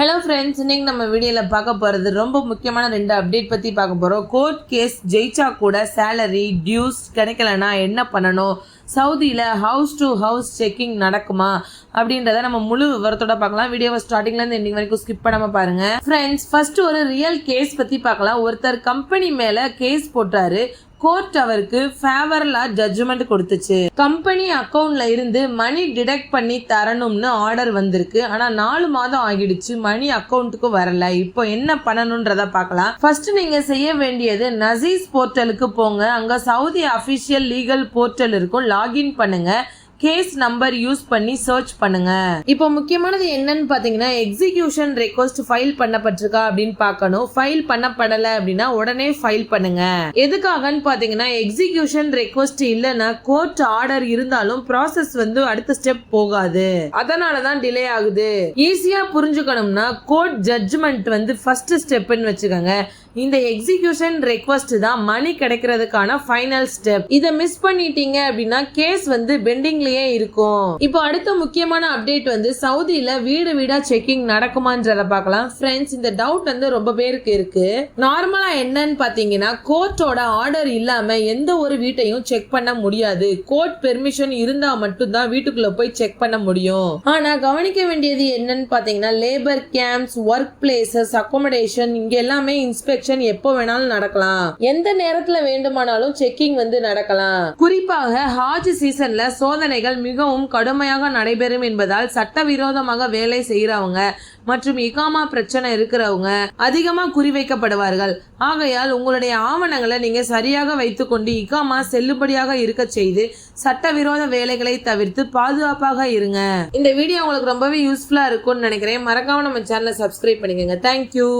Hello friends, இன்னைக்கு நம்ம வீடியோவில் பார்க்க போகிறது ரொம்ப முக்கியமான 2 அப்டேட் பற்றி பார்க்க போகிறோம். கோர்ட் கேஸ் ஜெயிச்சா கூட சேலரி டியூஸ் கிடைக்கலனா என்ன பண்ணணும், சவுதியில் ஹவுஸ் டு ஹவுஸ் செக்கிங் நடக்குமா அப்படின்றத நம்ம முழு விவரத்தோட பார்க்கலாம். வீடியோவை ஸ்டார்டிங்லேருந்து எண்டிங் வரைக்கும் ஸ்கிப் பண்ணாமல் பாருங்க. ஃப்ரெண்ட்ஸ், ஃபர்ஸ்ட் ஒரு ரியல் கேஸ் பற்றி பார்க்கலாம். ஒருத்தர் கம்பெனி மேலே கேஸ் போட்டாரு. கோர்ட் அவருக்கு ஃபேவரலா ஜட்ஜ்மெண்ட் கொடுத்துச்சு. கம்பெனி அக்கவுண்ட்ல இருந்து மணி டிடெக்ட் பண்ணி தரணும்னு ஆர்டர் வந்திருக்கு. ஆனா 4 மாதம் ஆகிடுச்சு, மணி அக்கவுண்ட்டுக்கு வரல. இப்போ என்ன பண்ணணும்ன்றத பார்க்கலாம். ஃபர்ஸ்ட் நீங்க செய்ய வேண்டியது நசீஸ் போர்ட்டலுக்கு போங்க. அங்க சவுதி அபிஷியல் லீகல் போர்ட்டல் இருக்கும். லாகின் பண்ணுங்க. கேஸ் நம்பர் யூஸ் பண்ணி சர்ச் பண்ணுங்க. இப்போ முக்கியமானது என்னன்னு பாத்தீங்கன்னா, எக்ஸிகியூஷன் ரெக்வஸ்ட் ஃபைல் பண்ணப்பட்டிருக்கா அப்படின்னு பார்க்கணும். ஃபைல் பண்ணப்படல அப்படின்னா உடனே ஃபைல் பண்ணுங்க. எதுக்காகன்னு பாத்தீங்கன்னா, எக்ஸிகியூஷன் ரெக்வஸ்ட் இல்லைன்னா கோர்ட் ஆர்டர் இருந்தாலும் ப்ராசஸ் அடுத்த ஸ்டெப் போகாது. அதனாலதான் டிலே ஆகுது. ஈஸியா புரிஞ்சுக்கணும்னா கோர்ட் ஜட்ஜ்மெண்ட் ஃபர்ஸ்ட் ஸ்டெப்னு வச்சுக்கோங்க. இந்த எக்ஸிகியூஷன் ரெக்வஸ்ட் தான் மணி கிடைக்கிறதுக்கான ஃபைனல் ஸ்டெப். இதை மிஸ் பண்ணிட்டீங்க அப்படின்னா கேஸ் பெண்டிங்லயே இருக்கும். இப்போ அடுத்த முக்கியமான அப்டேட் சவுதியில வீடு வீடா செக்கிங் நடக்குமான்றத பார்க்கலாம். ஃப்ரெண்ட்ஸ், இந்த டவுட் ரொம்ப பேருக்கு இருக்கு. நார்மலா என்னன்னு பாத்தீங்கன்னா, கோர்ட்டோட ஆர்டர் இல்லாம எந்த ஒரு வீட்டையும் செக் பண்ண முடியாது. கோர்ட் பெர்மிஷன் இருந்தா மட்டும்தான் வீட்டுக்குள்ள போய் செக் பண்ண முடியும். ஆனா கவனிக்க வேண்டியது என்னன்னு பாத்தீங்கன்னா, labour camps, work places, accommodation இங்க எல்லாமே இன்ஸ்பெக்ஷன் எப்போ வேணாலும் நடக்கலாம். எந்த நேரத்துல வேண்டுமானாலும் செக்கிங் நடக்கலாம். குறிப்பாக ஹாஜ் சீசன்ல சோதனைகள் மிகவும் கடுமையாக நடைபெறும் என்பதால் சட்டவிரோதமாக வேலை செய்யறவங்க மற்றும் இகாமா பிரச்சனை இருக்கிறவங்க அதிகமா குறிவைக்கப்படுவார்கள். ஆகையால் உங்களுடைய ஆவணங்களை நீங்க சரியாக வைத்துக்கொண்டு இகாமா செல்லுபடியாக இருக்க செய்து சட்டவிரோத வேலைகளை தவிர்த்து பாதுகாப்பாக இருங்க. இந்த வீடியோ உங்களுக்கு ரொம்பவே யூஸ்ஃபுல்லா இருக்கும்னு நினைக்கிறேன். மறக்காம நம்ம சேனலை சப்ஸ்கிரைப் பண்ணிக்கோங்க. தேங்க்யூ.